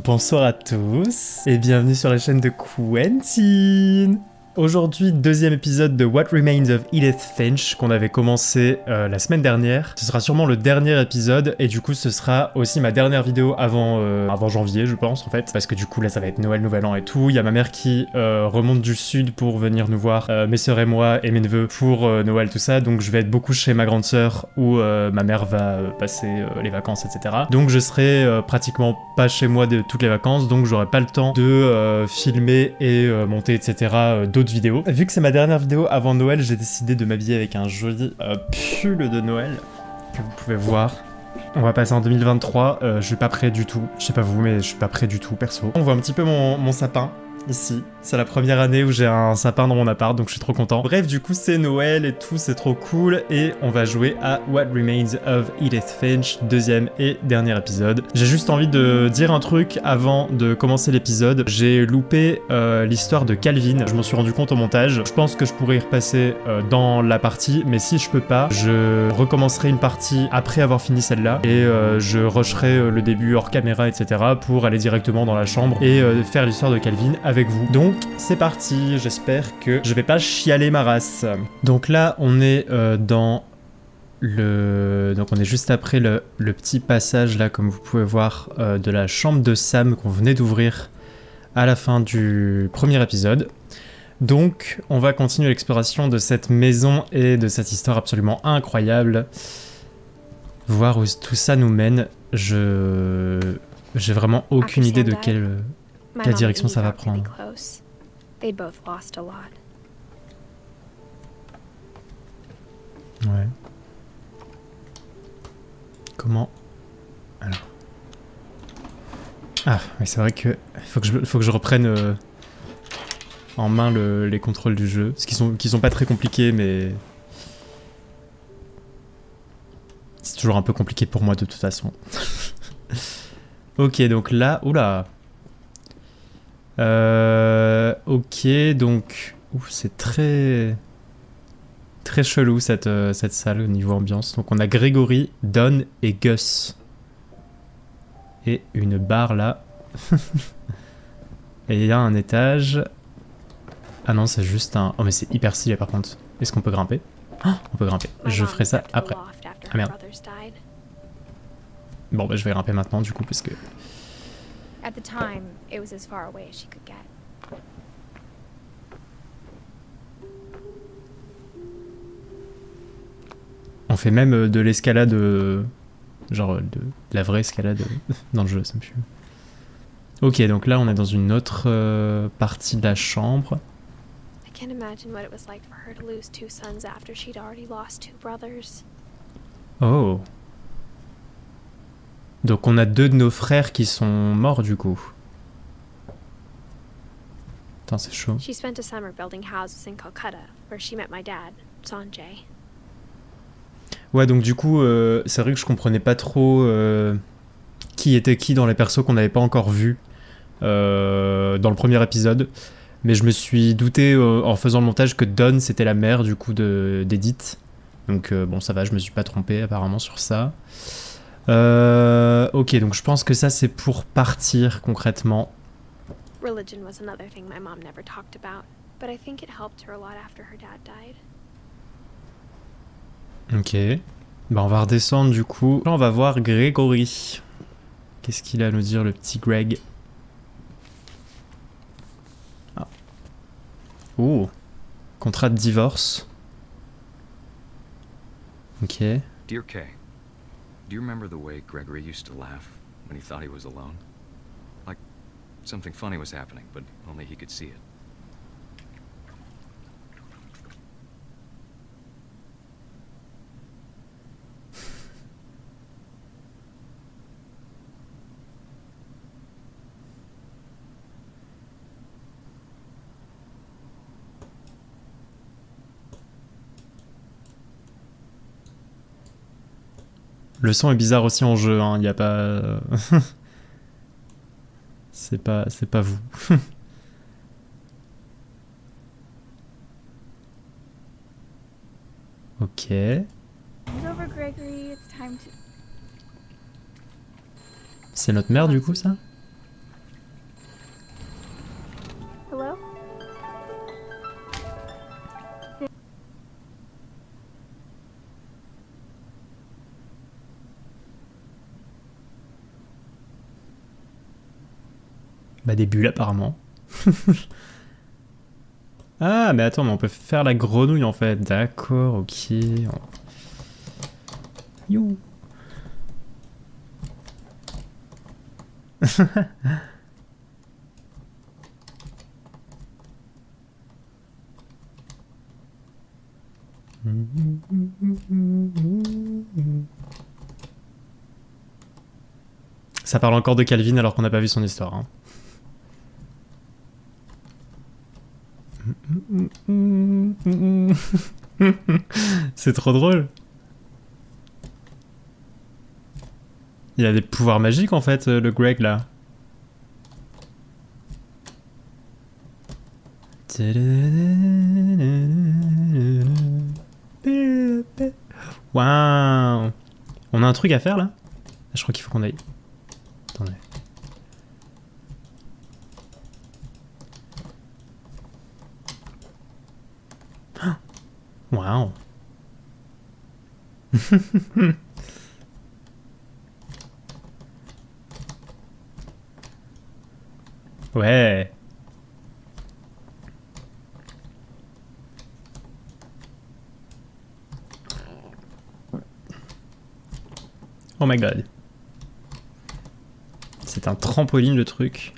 Bonsoir à tous et bienvenue sur la chaîne de Qwentine. Aujourd'hui, deuxième épisode de What Remains of Edith Finch qu'on avait commencé la semaine dernière. Ce sera sûrement le dernier épisode et du coup ce sera aussi ma dernière vidéo avant janvier je pense en fait. Parce que du coup là ça va être Noël, Nouvel An et tout. Il y a ma mère qui remonte du sud pour venir nous voir, mes sœurs et moi et mes neveux pour Noël tout ça. Donc je vais être beaucoup chez ma grande sœur où ma mère va passer les vacances etc. Donc je serai pratiquement pas chez moi de toutes les vacances. Donc j'aurai pas le temps de filmer et monter etc. D'autres vidéos. Vu que c'est ma dernière vidéo avant Noël, j'ai décidé de m'habiller avec un joli pull de Noël que vous pouvez voir. On va passer en 2023, je suis pas prêt du tout. Je sais pas vous, mais je suis pas prêt du tout, perso. On voit un petit peu mon sapin. Ici, c'est la première année où j'ai un sapin dans mon appart, donc je suis trop content. Bref, du coup, c'est Noël et tout, c'est trop cool. Et on va jouer à What Remains of Edith Finch, deuxième et dernier épisode. J'ai juste envie de dire un truc avant de commencer l'épisode. J'ai loupé l'histoire de Calvin, je m'en suis rendu compte au montage. Je pense que je pourrais y repasser dans la partie, mais si je peux pas, je recommencerai une partie après avoir fini celle-là. Et je rusherai le début hors caméra, etc. pour aller directement dans la chambre et faire l'histoire de Calvin avec vous. Donc c'est parti, j'espère que je vais pas chialer ma race. Donc là on est dans le... Donc on est juste après le petit passage là comme vous pouvez voir de la chambre de Sam qu'on venait d'ouvrir à la fin du premier épisode. Donc on va continuer l'exploration de cette maison et de cette histoire absolument incroyable. Voir où tout ça nous mène. J'ai vraiment aucune idée de quelle direction ça va prendre. Ouais. Comment? Alors. Ah, mais c'est vrai que faut que je reprenne en main les contrôles du jeu, parce qu'ils sont pas très compliqués, mais c'est toujours un peu compliqué pour moi de toute façon. Ok, donc là, oula. Ok, donc c'est très chelou cette salle au niveau ambiance. Donc on a Grégory, Don et Gus. Et une barre là. Et il y a un étage. Ah non, c'est juste un... Oh mais c'est hyper stylé par contre. Est-ce qu'on peut grimper? Oh, on peut grimper. Je ferai ça après. Ah merde. Bon bah je vais grimper maintenant du coup parce que... At the time, it was as far away as she could get. On fait même de l'escalade, genre de la vraie escalade dans le jeu, ça me fume. Ok, donc là on est dans une autre partie de la chambre. I can't imagine what it was like for her to lose two sons after she'd already lost two brothers. Oh. Donc on a deux de nos frères qui sont morts du coup. Putain, c'est chaud. She spent a summer building houses in Calcutta, where she met my dad, Sanjay. Ouais, donc du coup, c'est vrai que je comprenais pas trop qui était qui dans les persos qu'on n'avait pas encore vus dans le premier épisode. Mais je me suis douté en faisant le montage que Dawn c'était la mère du coup d'Edith. Donc bon, ça va, je me suis pas trompé apparemment sur ça. Ok, donc je pense que ça c'est pour partir concrètement. Religion was another thing my mom never talked about, but I think it helped her a lot after her dad died. Ok. Bah on va redescendre du coup. Là on va voir Grégory. Qu'est-ce qu'il a à nous dire le petit Greg? Ah. Oh. Contrat de divorce. Ok. Dear Kay, do you remember the way Gregory used to laugh when he thought he was alone? Like something funny was happening, but only he could see it. Le son est bizarre aussi en jeu, hein. Y a pas... c'est pas vous. Ok. Gregory, it's time to... C'est notre mère du coup ça? Hello? Bah des bulles apparemment. Ah mais attends, mais on peut faire la grenouille en fait. D'accord, ok. You. Ça parle encore de Calvin alors qu'on n'a pas vu son histoire. Hein. C'est trop drôle. Il a des pouvoirs magiques en fait, le Greg là. Waouh. On a un truc à faire là? Je crois qu'il faut qu'on aille. Attendez. Waouh. Ouais. Oh my god. C'est un trampoline le truc.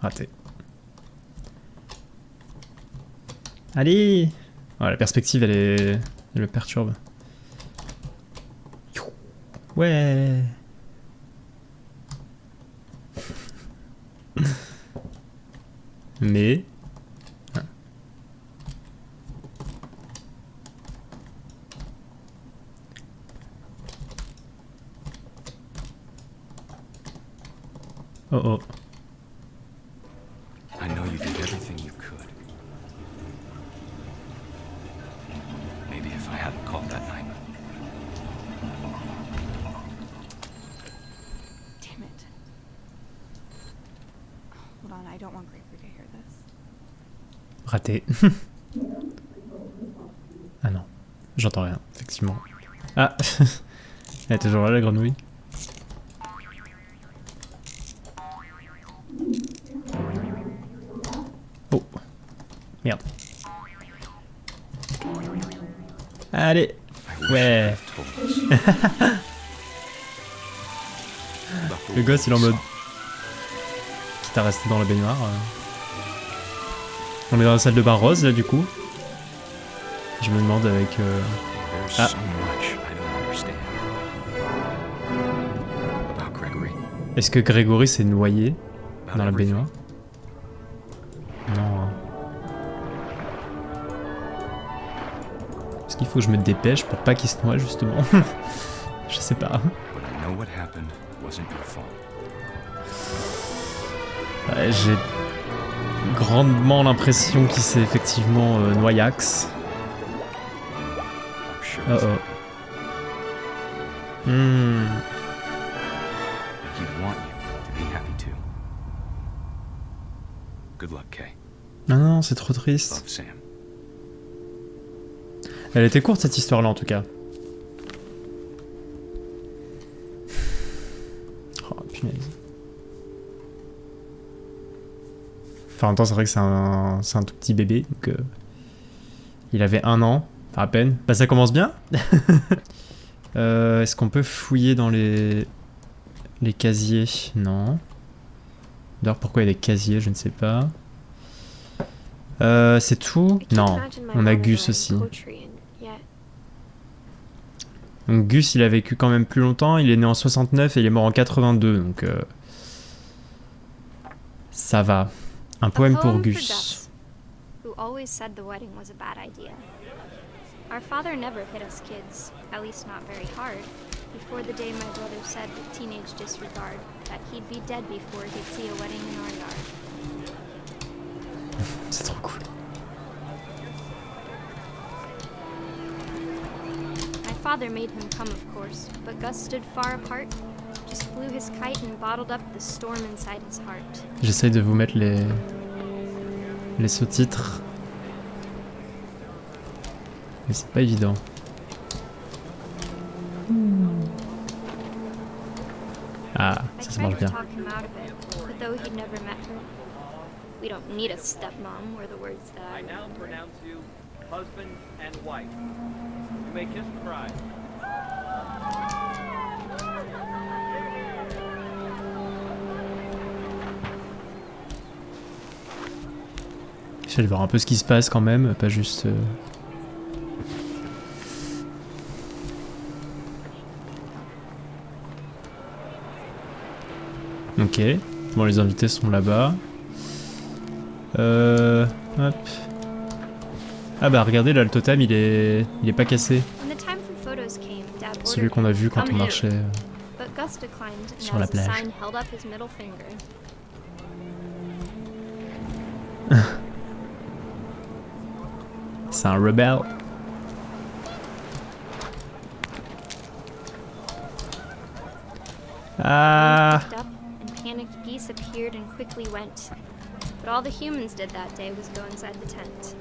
Raté. Allez! Oh, la perspective elle me perturbe. Ouais! Mais... Oh oh. I know you did everything you could. Maybe if I hadn't called that night. Damn it. Hold on, I don't want Gregory to hear this. Raté. Ah non. J'entends rien, effectivement. Ah. Elle est toujours là la grenouille. Oh. Merde. Allez. Ouais. Le gosse il est en mode... Quitte à rester dans la baignoire. On est dans la salle de bain rose là du coup. Je me demande avec... Ah. Est-ce que Grégory s'est noyé dans la baignoire? Non. Est-ce qu'il faut que je me dépêche pour pas qu'il se noie justement? Je sais pas. Ouais, j'ai grandement l'impression qu'il s'est effectivement noyax. Oh oh. Non, non, c'est trop triste. Elle était courte cette histoire-là en tout cas. Oh punaise. Enfin, en même temps, c'est vrai que c'est un tout petit bébé. Donc, il avait 1 an, à peine. Bah, ça commence bien. Est-ce qu'on peut fouiller dans les casiers? Non. D'ailleurs, pourquoi il y a des casiers? Je ne sais pas. C'est tout? Non, on a Gus aussi. Donc Gus, il a vécu quand même plus longtemps. Il est né en 69 et il est mort en 82, donc ça va. Un poème pour Gus. Who always said the wedding was a bad idea. Our father never hit us kids, at least not very hard, before the day my brother said with teenage disregard that he'd be dead before he'd see a wedding in our yard. C'est trop cool. My father made him come, of course, but Gus stood far apart, just flew his kite and bottled up the storm inside his heart. J'essaye de vous mettre les sous-titres. Mais c'est pas évident. Ah, I ça tried marche to bien. talk him out of it, but though he'd never met her, we don't need a stepmom were the words that I now pronounce you husband and wife. You may kiss the bride. J'essaie de voir un peu ce qui se passe quand même, pas juste... Ok, bon les invités sont là-bas. Hop. Ah bah regardez là, le totem il est pas cassé. when the time for photos came, Dad Celui ordered qu'on a him vu to quand come on here. marchait. But Gus declined, and Sur la as a plage. sign held up his middle finger. C'est un rebelle. Ah. Looked up, and panicked geese appeared and quickly went. But all the humans did that day was go inside the tent.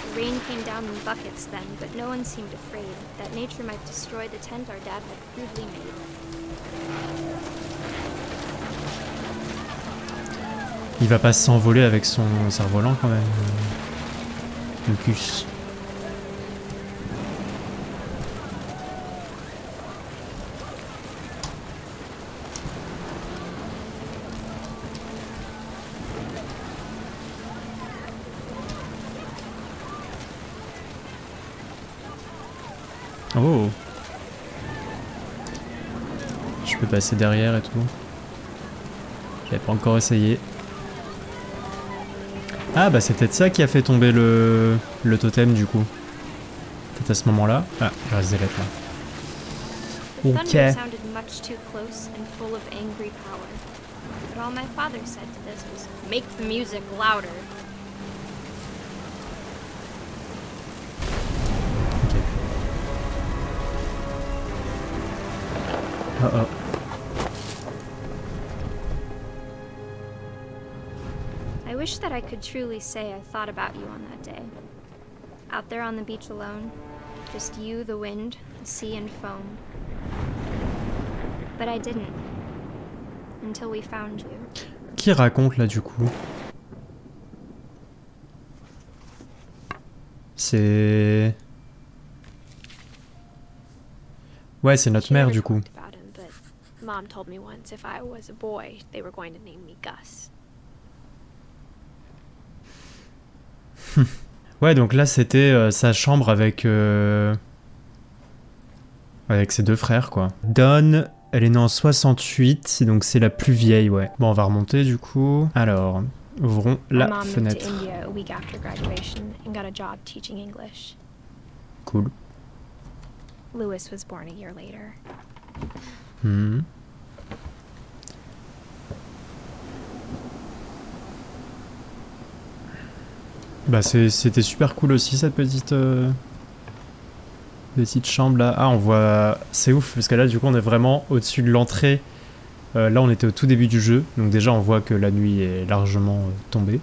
The rain came down in buckets then, but no one seemed afraid that nature might destroy the tent our dad had crudely made. Il va pas s'envoler avec son cerf-volant quand même. Lucas. Oh. Je peux passer derrière et tout. J'avais pas encore essayé. Ah bah c'est peut-être ça qui a fait tomber le totem du coup. Peut-être à ce moment-là. Ah, il reste des lettres là. Thunder Ok. sounded much too close and full of angry power. But all my father said to this was, "Make the music louder." Oh oh. I wish that I could truly say I thought about you on that day. Out there on the beach alone, just you, the wind, the sea and foam. But I didn't. Until we found you. Qui raconte là du coup? C'est... Ouais, c'est notre mère du coup. About him, but Mom told me once if I was a boy, they were going to name me Gus. Ouais, donc là c'était sa chambre avec ses deux frères quoi. Dawn, elle est née en 68, donc c'est la plus vieille, ouais. Bon, on va remonter du coup. Alors, ouvrons My la mom moved fenêtre. to India a week after graduation and got a job teaching English. Cool. Lewis was born a year later. Mhm. Bah c'était super cool aussi cette petite chambre là. Ah on voit, c'est ouf parce que là du coup on est vraiment au-dessus de l'entrée. Là on était au tout début du jeu, donc déjà on voit que la nuit est largement tombée.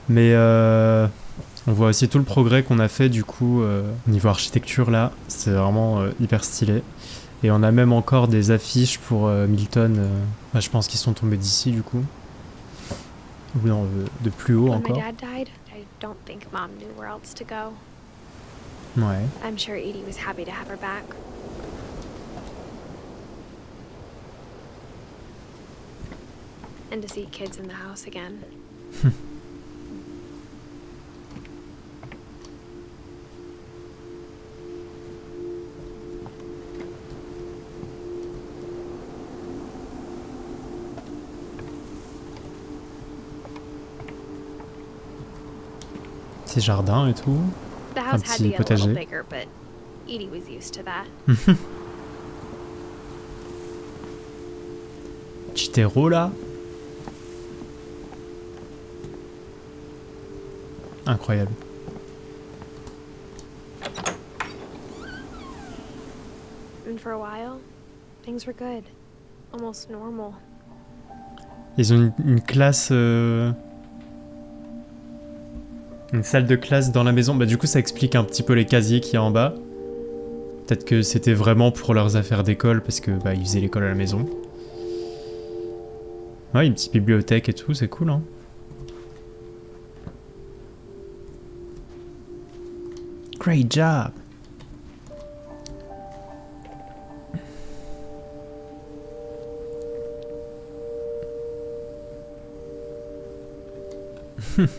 Mais on voit aussi tout le progrès qu'on a fait du coup niveau architecture là, c'est vraiment hyper stylé. Et on a même encore des affiches pour Milton. Bah, je pense qu'ils sont tombés d'ici du coup. Ou non, de plus haut When encore. my dad died, I don't think Mom knew where else to go. Ouais. I'm sure Edie was happy to have her back. And to see kids in the house again. Petit jardin et tout. The house had to petit get a little potager. bigger, but Edie was used to that. Petit terreau là. Incroyable. And for a while, things were good. Almost normal. Ils ont une classe... Une salle de classe dans la maison. Bah du coup ça explique un petit peu les casiers qu'il y a en bas. Peut-être que c'était vraiment pour leurs affaires d'école parce que bah ils faisaient l'école à la maison. Ouais, une petite bibliothèque et tout, c'est cool hein. Great job.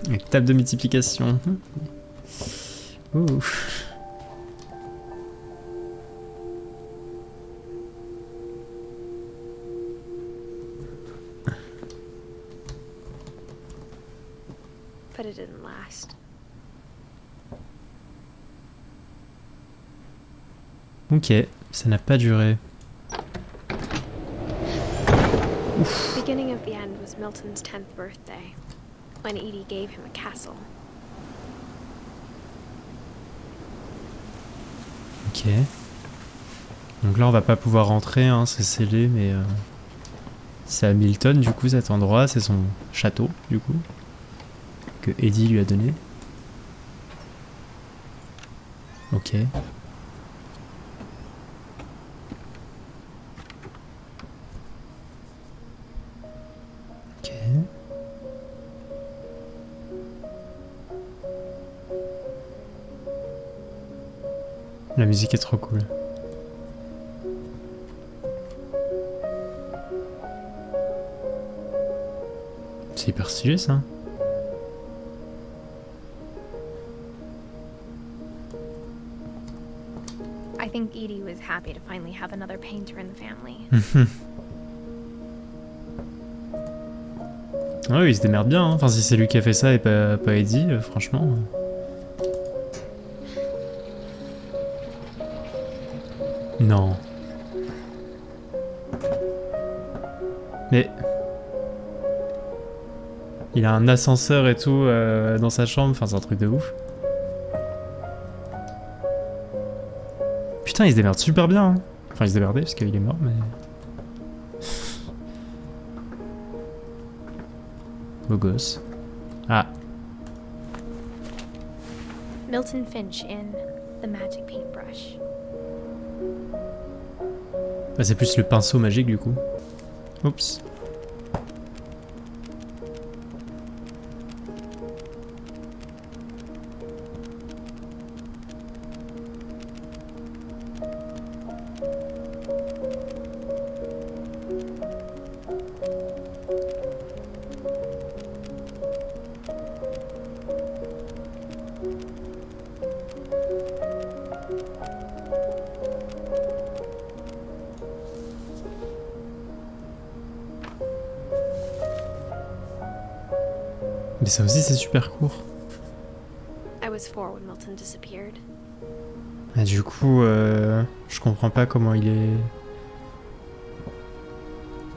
Une table de multiplication. Ouh. But it didn't last. Ok, ça n'a pas duré. The beginning of the end was Milton's 10th birthday, when Edie gave him a castle. Ok. Donc là on va pas pouvoir rentrer, hein, c'est scellé, mais c'est à Milton du coup cet endroit, c'est son château du coup, que Eddie lui a donné. Ok. Ok. La musique est trop cool. C'est hyper stylé ça. I think Edie was happy to finally have another painter in the family. Ah oui, il se démerde bien, hein. Enfin si c'est lui qui a fait ça et pas Eddie, franchement... Non. Mais... Il a un ascenseur et tout dans sa chambre, enfin c'est un truc de ouf. Putain, il se démerde super bien. Hein. Enfin, il se démerdait parce qu'il est mort, mais... Beau gosse. Ah. Milton Finch in The Magic Paintbrush. Bah, c'est plus le pinceau magique du coup. Oups. Mais ça aussi c'est super court. I was 4 when Milton disappeared. Et du coup, je comprends pas comment il est...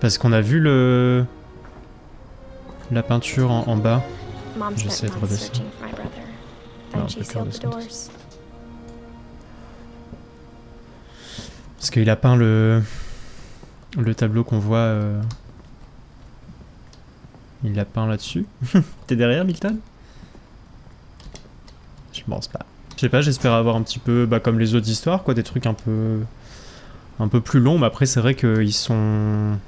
Parce qu'on a vu la peinture en bas. Mom J'essaie spent de months redescendre. searching for my brother. Non, Then on she peut faire sealed the descendre. doors. Parce qu'il a peint le tableau qu'on voit... Il l'a peint là-dessus. T'es derrière, Milton? Je pense pas. Je sais pas, j'espère avoir un petit peu, bah, comme les autres histoires, quoi, des trucs un peu plus longs, mais après c'est vrai qu'ils sont...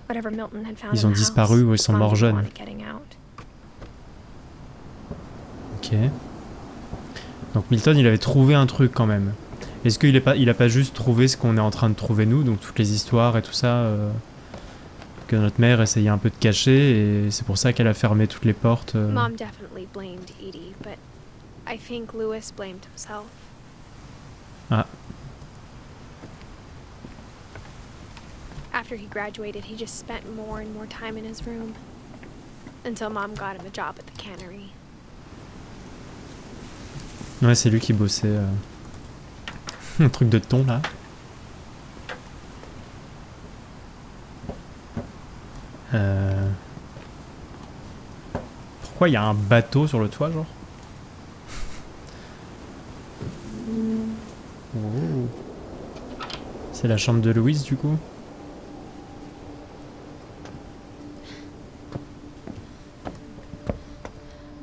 Whatever Milton had found Ils in ont the disparu house, ou ils sont Mom morts didn't jeunes. want it getting out. Ok. Donc Milton, il avait trouvé un truc quand même. Est-ce qu'il a pas juste trouvé ce qu'on est en train de trouver nous, donc toutes les histoires et tout ça que notre mère essayait un peu de cacher, et c'est pour ça qu'elle a fermé toutes les portes. Mom definitely blamed Edie, but I think Lewis blamed himself. Ah. After he graduated, he just spent more and more time in his room. Until Mom got him a job at the cannery. Ouais, c'est lui qui bossait. Un truc de thon là. Quoi, il y a un bateau sur le toit, genre? Oh. C'est la chambre de Louise, du coup.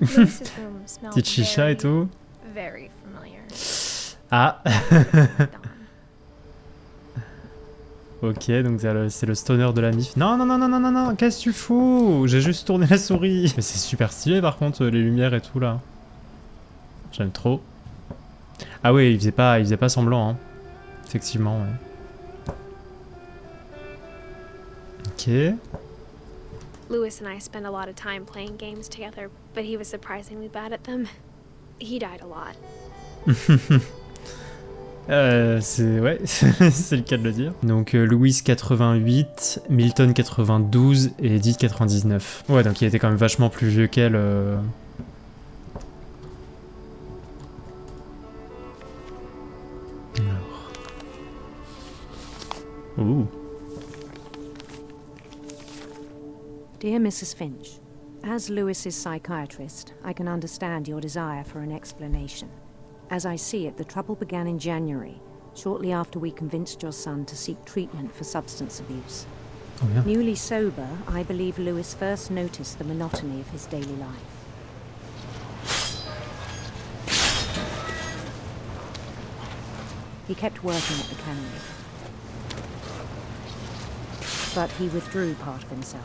Louis's room smelled Petite chicha et tout. very familiar. Ah. Dawn. Ok, donc c'est le stoner de la mif. Non, non, non, non, non, non, non, qu'est-ce que tu fous? J'ai juste tourné la souris. Mais c'est super stylé par contre, les lumières et tout là. J'aime trop. Ah oui, il faisait pas semblant, hein. Effectivement, ouais. Ok. Louis and I spent a lot of time playing games together, but he was surprisingly bad at them. He died a lot. C'est ouais, c'est le cas de le dire. Donc Louise 88, Milton 92 et Edith 99. Ouais, donc il était quand même vachement plus vieux qu'elle. Alors. Ouh. Dear Mrs. Finch, as Lewis's psychiatrist, I can understand your desire for an explanation. As I see it, the trouble began in January, shortly after we convinced your son to seek treatment for substance abuse. Oh, bien. Newly sober, I believe Lewis first noticed the monotony of his daily life. He kept working at the cannery, but he withdrew part of himself.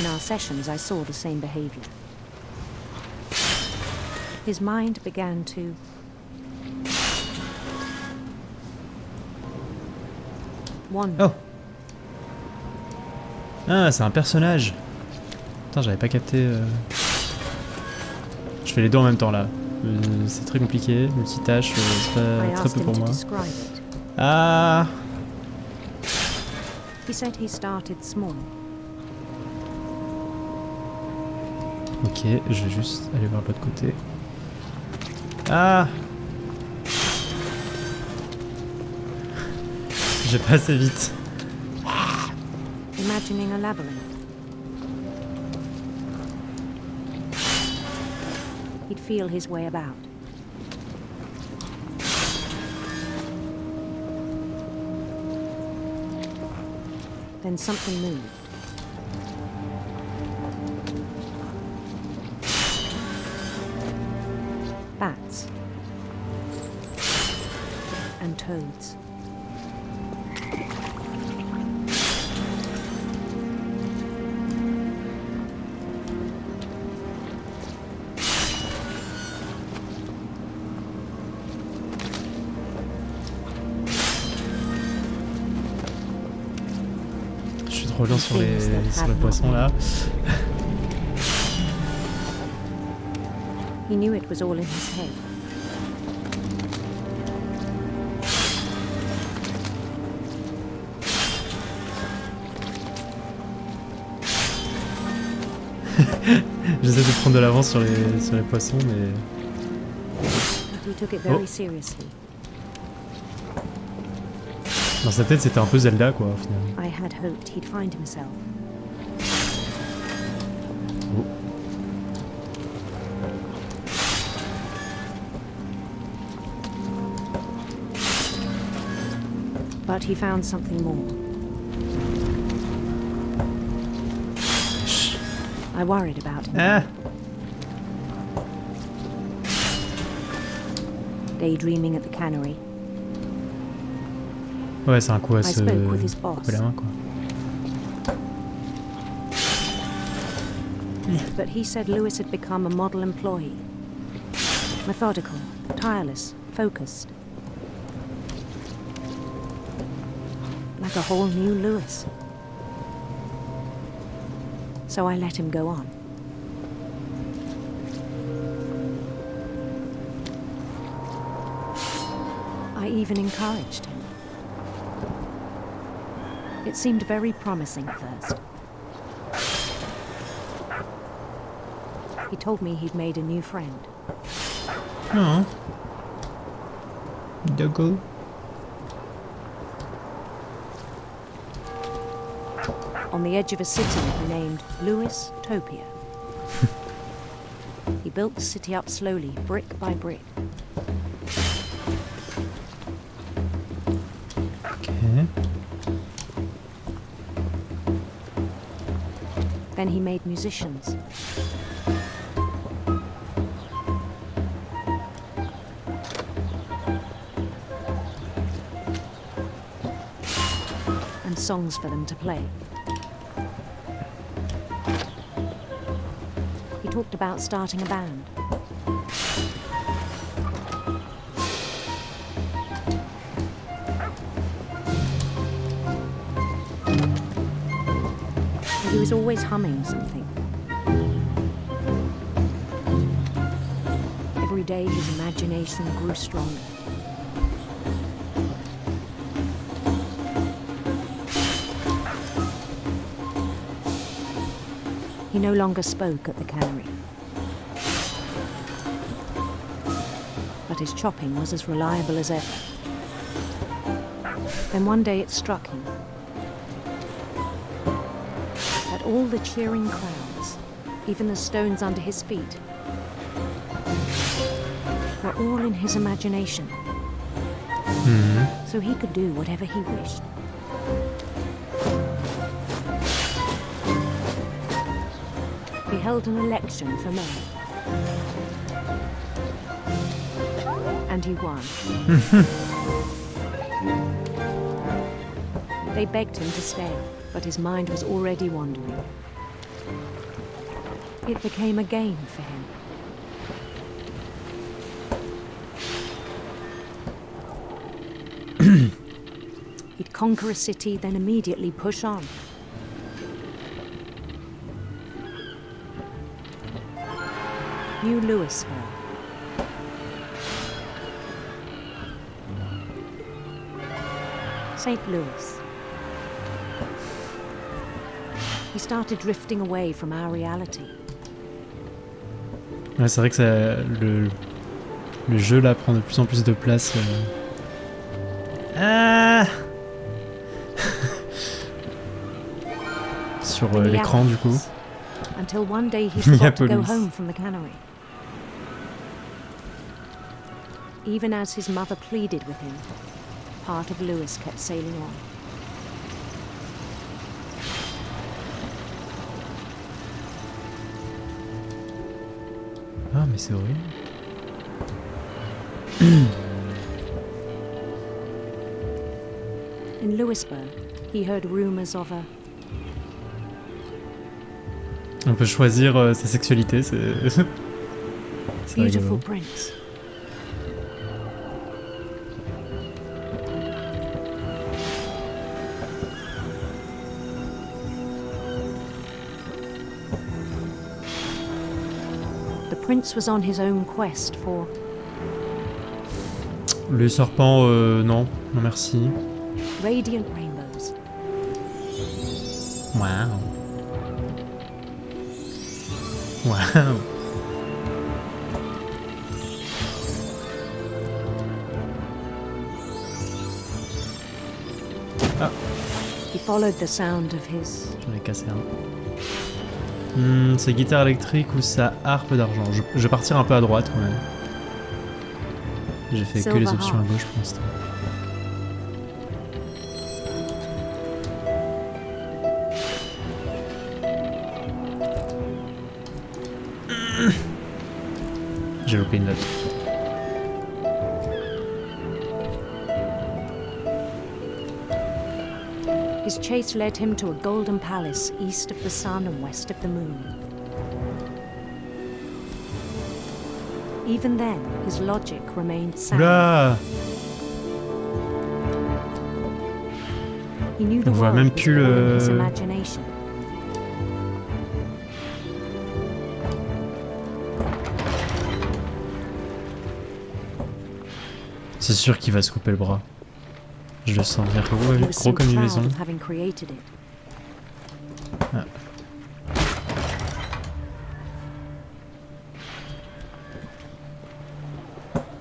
In our sessions, I saw the same behavior. His mind began to wander. Oh. Ah, c'est un personnage. Putain, j'avais pas capté. Je fais les deux en même temps là. C'est très compliqué, multitâche, c'est I pas très asked peu him pour to moi. describe it. Ah. He said he started small. Ok, je vais juste aller voir l'autre côté. Ah. J'ai pas assez vite. Imagining a labyrinth. He'd feel his way about. Then something moved. Bats. And toads. Je suis trop lent sur les poissons là. He knew it was all in his head. J'essaie de prendre de l'avance sur les poissons, mais... But he took it very seriously. Dans sa tête, c'était un peu Zelda, quoi, au final. I had hoped he'd find himself. Oh. But he found something more. Chut. I worried about him. Ah. Daydreaming at the cannery. Ouais, c'est un coup à I se spoke with his boss. couper la main, quoi. But he said Lewis had become a model employee. Methodical, tireless, focused. Like a whole new Lewis. So I let him go on. I even encouraged him. It seemed very promising at first. He told me he'd made a new friend. Oh. Doggo. On the edge of a city he named Lewis Topia. He built the city up slowly, brick by brick. Ok. Then he made musicians. And songs for them to play. He talked about starting a band. And he was always humming something. Every day his imagination grew stronger. He no longer spoke at the cannery. But his chopping was as reliable as ever. Then one day it struck him that all the cheering crowds, even the stones under his feet, were all in his imagination. So he could do whatever he wished. He held an election for mayor. And he won. They begged him to stay, but his mind was already wandering. It became a game for him. He'd conquer a city, then immediately push on. New Louisville. St. Louis. He started drifting away from our reality. Ouais, c'est vrai que ça, le jeu là prend de plus en plus de place. Ah sur l'écran du coup. Until one day he forgot to go home from the cannery. Even as his mother pleaded with him, part of Louis kept sailing on. Ah mais c'est horrible. In Louisburg, he heard rumors of a On peut choisir sa sexualité, c'est beautiful rigolo. prince. The prince was on his own quest for Le serpent, non, non merci. radiant rainbows. Waouh. Waouh. Ah, He followed the sound of his j'en ai cassé un. Sa guitare électrique ou sa harpe d'argent. Je vais partir un peu à droite quand même. J'ai fait que les options à gauche pour l'instant. J'ai loupé une note. His chase led him to a golden palace east of the sun and west of the moon. Even then, his logic remained sound. Oula! He knew the On voit world même was plus all in le- his imagination. C'est sûr qu'il va se couper le bras. Je le sens, il est He gros, was so gros comme une proud maison. of having created it. Ah.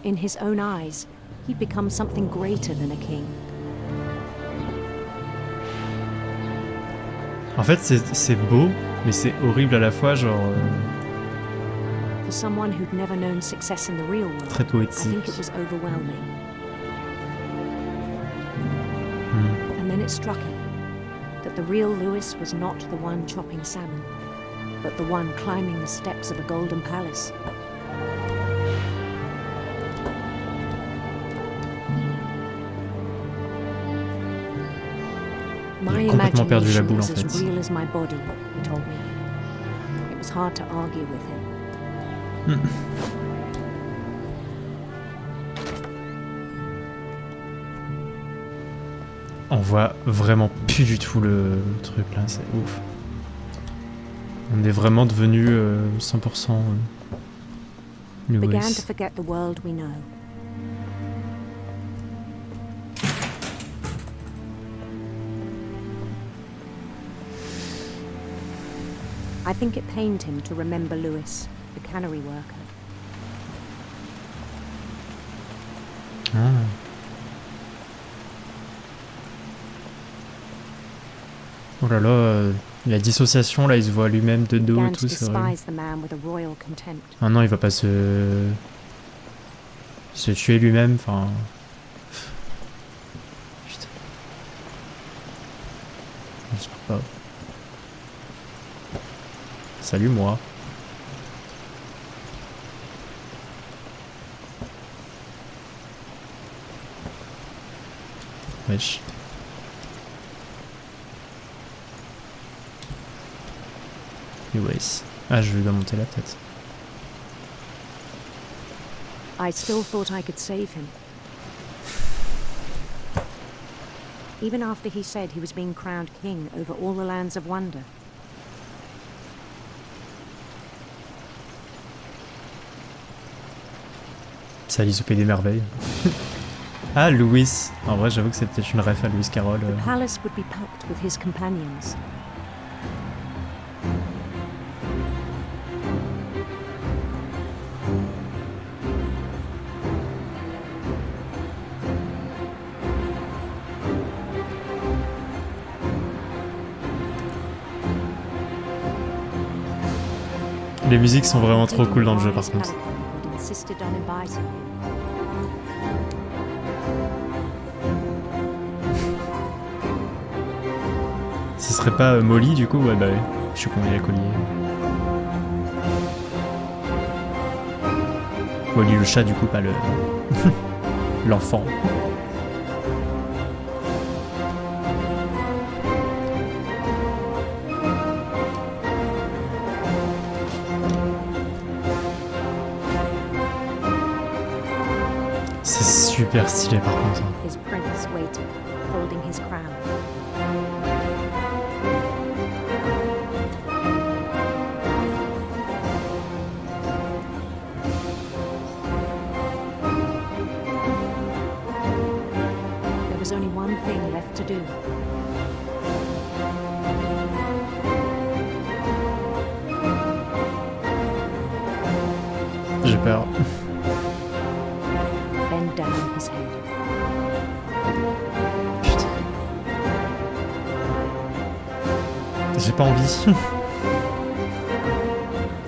In his own eyes, he'd become something greater than a king. En fait, c'est beau, mais c'est horrible à la fois, genre... someone who'd never known success in the real world, Très I poétique. think it was overwhelming. And then it struck him that the real Lewis was not the one chopping salmon, but the one climbing the steps of a golden palace. My J'ai complètement perdu la imagination boule en is as fait. real as my body, he told me. It was hard to argue with him. On voit vraiment plus du tout le truc là, c'est ouf. On est vraiment devenu 100% Began to Lewis. forget the world we know. I think it pained him to remember Lewis, the cannery worker. Ah. Oh là là, la dissociation là, il se voit lui-même de dos et Began tout, to c'est vrai. despise the man with a royal contempt. Ah non, il va pas se tuer lui-même, enfin... Putain. J'espère pas. Salut moi. Wesh. Anyways. Ah, je dois monter là peut-être. I still thought I could save him. Even after he said he was being crowned king over all the lands of wonder. Ça Alice au Pays des Merveilles. Ah, Lewis. En vrai, j'avoue que c'est peut-être une ref à Lewis Carroll. The palace would be packed with his companions. Les musiques sont vraiment trop cool dans le jeu par Wise contre. Pelican had insisted on inviting him. Ce serait pas Molly du coup? Ouais bah ouais. Je suis con, il y a le collier. Molly le chat du coup, pas le... l'enfant. C'est super stylé par contre. His prince waited, holding his crown. There was only one thing left to do. J'ai peur. Bend down his head. Putain. J'ai pas envie.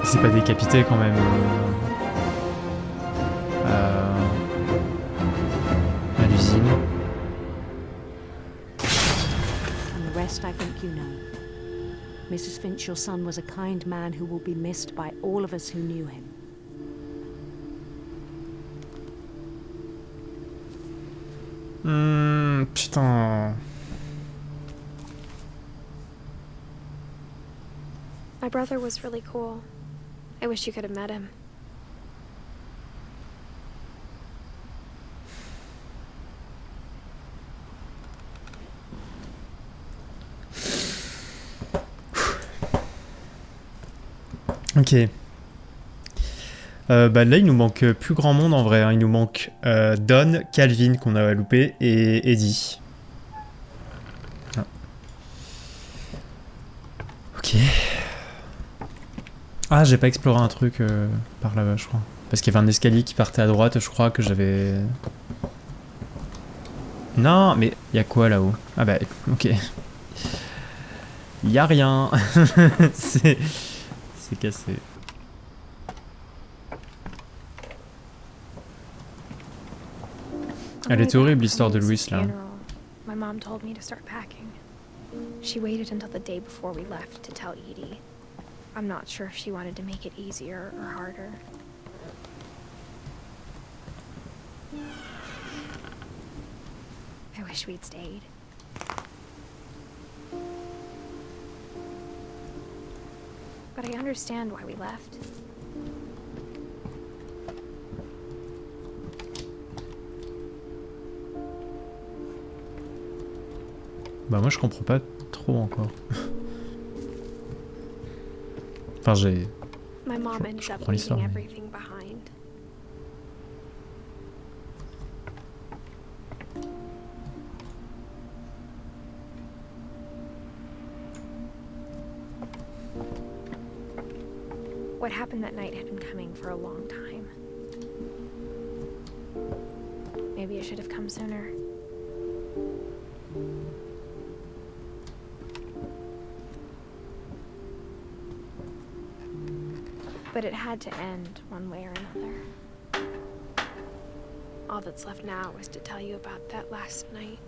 C'est pas décapité quand même. À l'usine. And the rest I think you know. Mrs. Finch, your son was a kind man who will be missed by all of us who knew him. Putain. My brother was really cool. I wish you could have met him. Ok. Bah là, il nous manque plus grand monde en vrai. Hein. Il nous manque Don, Calvin qu'on a loupé et Eddie. Ah. Ok. Ah, j'ai pas exploré un truc par là-bas, je crois. Parce qu'il y avait un escalier qui partait à droite, je crois que j'avais... Non, mais y a quoi là-haut? Ah bah, ok. Y a rien. C'est cassé. Elle était horrible l'histoire de Louis là. My mom told me to start packing. She waited until the day before we left to tell Edie. I'm not sure if she wanted to make it easier or harder. I wish we'd stayed. But I understand why we left. Bah moi je comprends pas trop encore. Enfin j'ai... My mom ended up comprends l'histoire, leaving mais... everything behind. What happened that night had been coming for a long time. Maybe I should have come sooner. But it had to end one way or another. All that's left now is to tell you about that last night.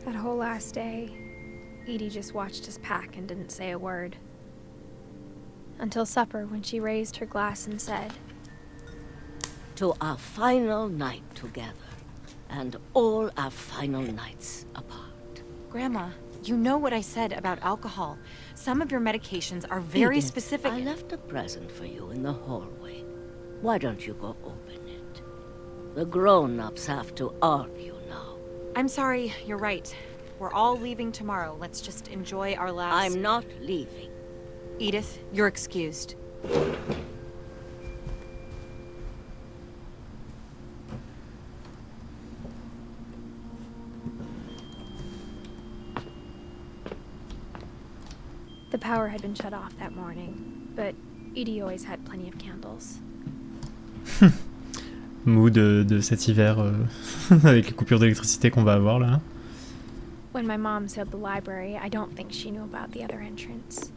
That whole last day, Edie just watched us pack and didn't say a word. Until supper, when she raised her glass and said, "To our final night together, and all our final nights apart." Grandma, you know what I said about alcohol. Some of your medications are very Edith, specific. I left a present for you in the hallway. Why don't you go open it? The grown-ups have to argue now. I'm sorry, you're right. We're all leaving tomorrow. Let's just enjoy our last... I'm not leaving. Edith, you're excused. the power had been shut off that morning, but Edie always had plenty of candles. Mood de cet hiver avec les coupures d'électricité qu'on va avoir là. When my mom sealed the library, I don't think she knew about the other entrance.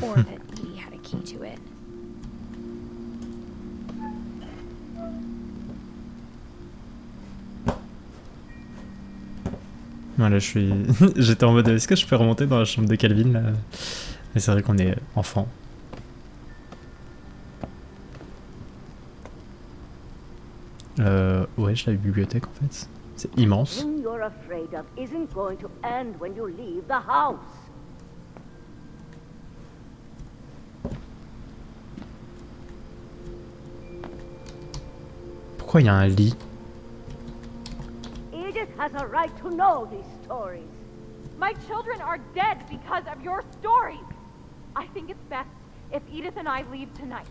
Or that Edie had a key to it. Voilà, j'étais en mode, est-ce que je peux remonter dans la chambre de Calvin là? Mais c'est vrai qu'on est enfant. Ouais, j'ai la bibliothèque en fait. C'est immense. The thing you're afraid of isn't going to end when you leave the house. Pourquoi il y a un lit? Edith has a right to know these stories. My children are dead because of your stories. I think it's best if Edith and I leave tonight.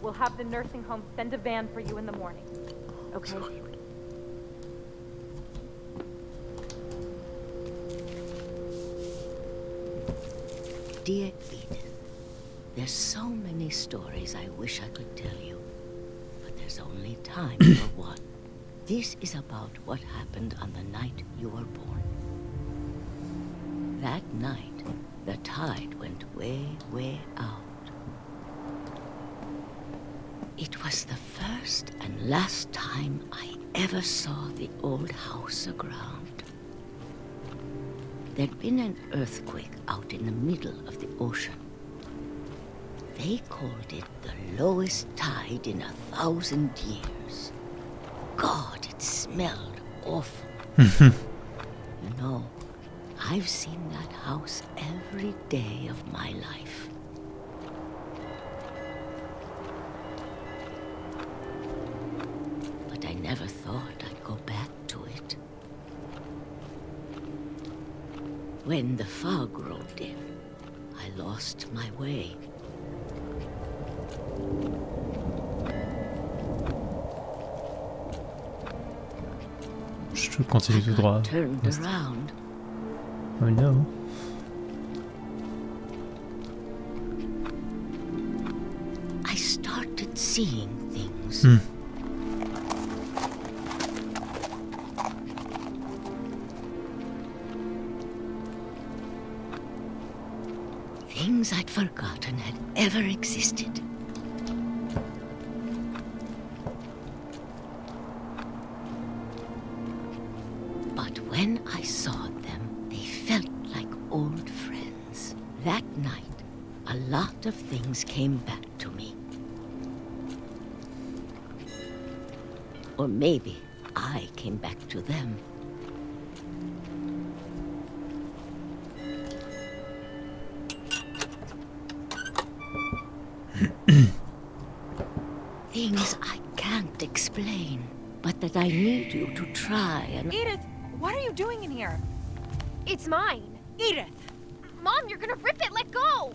We'll have the nursing home send a van for you in the morning. Okay? Dear Edith, there's so many stories I wish I could tell you, but there's only time for one. This is about what happened on the night you were born. That night, the tide went way, way out. It was the first and last time I ever saw the old house aground. There'd been an earthquake out in the middle of the ocean. They called it the lowest tide in 1,000 years. God, it smelled awful. You know, I've seen that house every day of my life. But I never thought I'd go back to it. When the fog rolled in, I lost my way. Je continue tout droit. Turned around. Oh no. I started seeing things. Hmm. Things I'd forgotten had ever existed. But when I saw them, they felt like old friends. That night, a lot of things came back to me. Or maybe I came back to them. Things I can't explain, but that I need you to try and... Edith, what are you doing in here? It's mine. Edith! Mom, you're gonna rip it. Let go.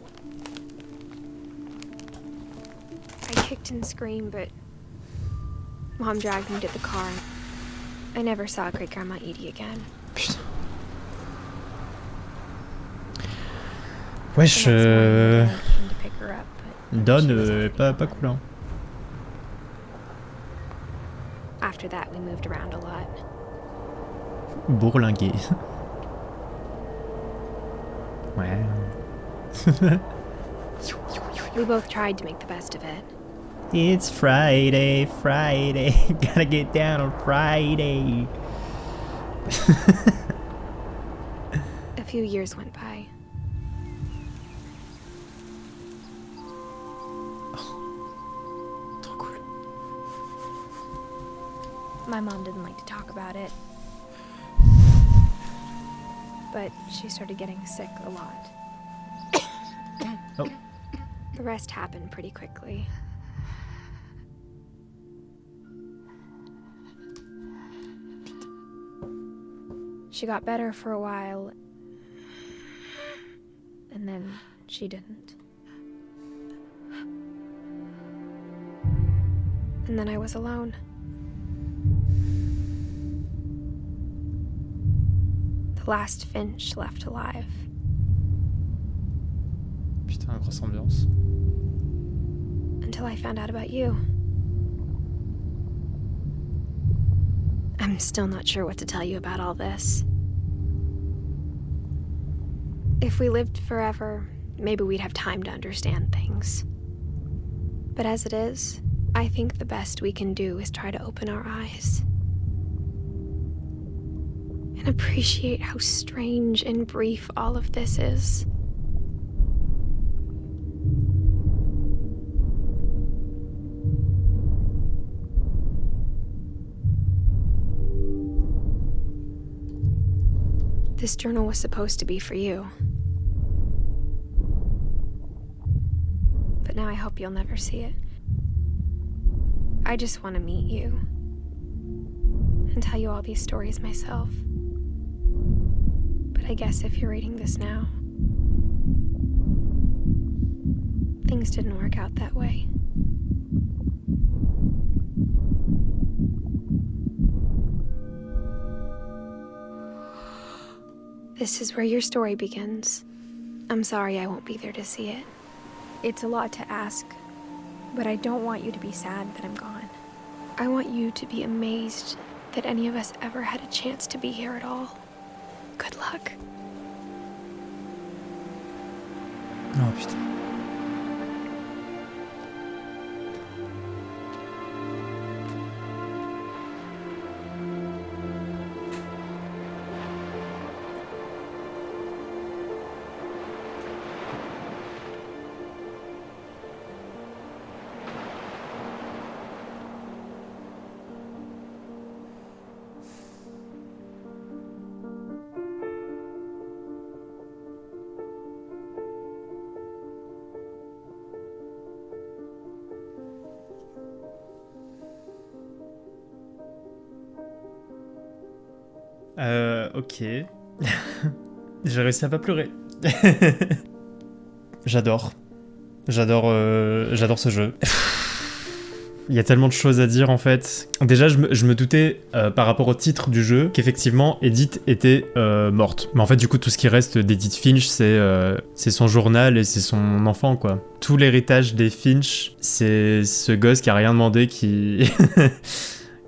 I kicked and screamed, but Mom dragged me to the car. I never saw Great Grandma Edie again. Putain. Wesh, The next morning, I came to pick her up, but Don, she was already pas gone. cool, hein. After that, we moved around a lot. Bourlingué. Ouais. We both tried to make the best of it. It's Friday, Friday. Gotta get down on Friday. A few years went by. Trop cool. My mom didn't like to talk about it. But she started getting sick a lot. Oh. The rest happened pretty quickly. She got better for a while, and then she didn't. And then I was alone. The last Finch left alive. Putain, grosse ambiance. Until I found out about you. I'm still not sure what to tell you about all this. If we lived forever, maybe we'd have time to understand things. But as it is, I think the best we can do is try to open our eyes. And appreciate how strange and brief all of this is. This journal was supposed to be for you. But now I hope you'll never see it. I just want to meet you and tell you all these stories myself. But I guess if you're reading this now, things didn't work out that way. This is where your story begins. I'm sorry I won't be there to see it. It's a lot to ask, but I don't want you to be sad that I'm gone. I want you to be amazed that any of us ever had a chance to be here at all. Good luck. Oh putain. Ok. J'ai réussi à pas pleurer. J'adore. J'adore ce jeu. Il y a tellement de choses à dire en fait. Déjà, je me doutais par rapport au titre du jeu qu'effectivement Edith était morte. Mais en fait, du coup, tout ce qui reste d'Edith Finch, c'est son journal et c'est son enfant, quoi. Tout l'héritage des Finch, c'est ce gosse qui a rien demandé qui...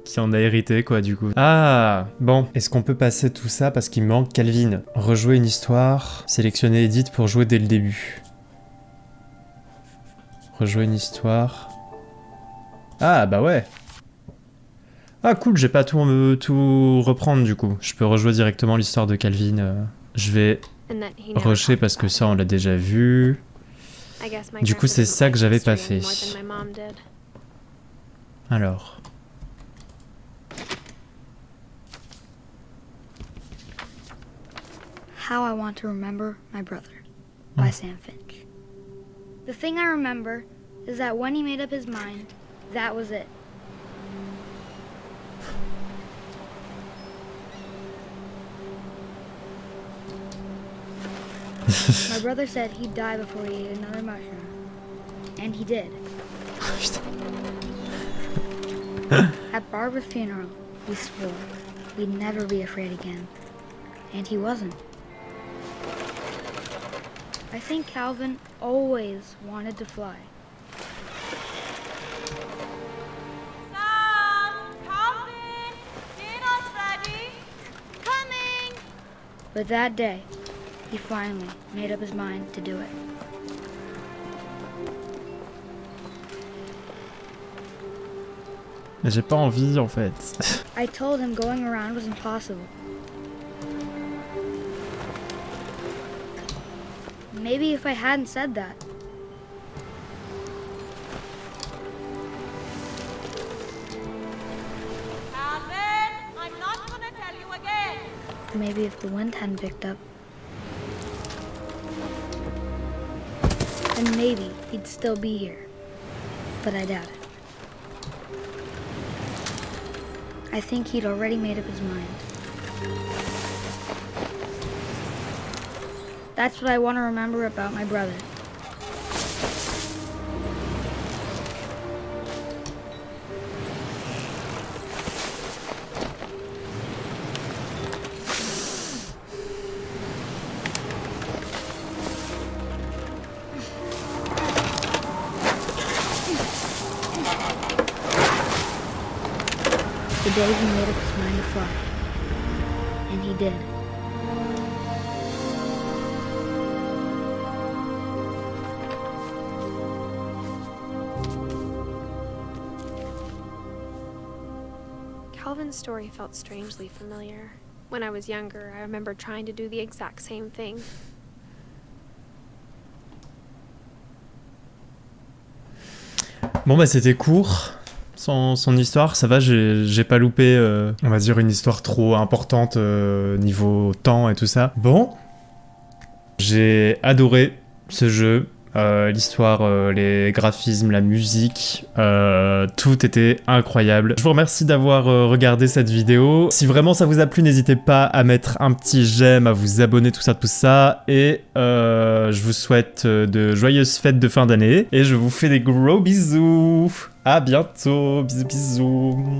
qui en a hérité, quoi, du coup. Ah, bon. Est-ce qu'on peut passer tout ça parce qu'il me manque Calvin? Rejouer une histoire. Sélectionner Edith pour jouer dès le début. Rejouer une histoire. Ah, bah ouais. Ah, cool, j'ai pas à tout reprendre, du coup. Je peux rejouer directement l'histoire de Calvin. Je vais rusher parce que ça, on l'a déjà vu. Du coup, c'est ça que j'avais pas fait. Alors... How I Want to Remember My Brother by Sam Finch. The thing I remember is that when he made up his mind, that was it. My brother said he'd die before he ate another mushroom. And he did. At Barbara's funeral, we swore we'd never be afraid again. And he wasn't. I think Calvin always wanted to fly. Sam! Calvin! Dinner's ready! Coming! But that day, he finally made up his mind to do it. Mais j'ai pas envie, en fait. I told him going around was impossible. Maybe if I hadn't said that. Calvin! I'm not gonna tell you again! Maybe if the wind hadn't picked up. And maybe he'd still be here. But I doubt it. I think he'd already made up his mind. That's what I want to remember about my brother. The day he made up his mind to fly. And he did. Calvin's story felt strangely familiar. When I was younger, I remember trying to do the exact same thing. Bon bah c'était court, son histoire, ça va, j'ai pas loupé, on va dire, une histoire trop importante niveau temps et tout ça. Bon, j'ai adoré ce jeu. L'histoire, les graphismes, la musique, tout était incroyable. Je vous remercie d'avoir regardé cette vidéo. Si vraiment ça vous a plu, n'hésitez pas à mettre un petit j'aime, à vous abonner, tout ça. Et je vous souhaite de joyeuses fêtes de fin d'année. Et je vous fais des gros bisous. À bientôt. Bisous, bisous.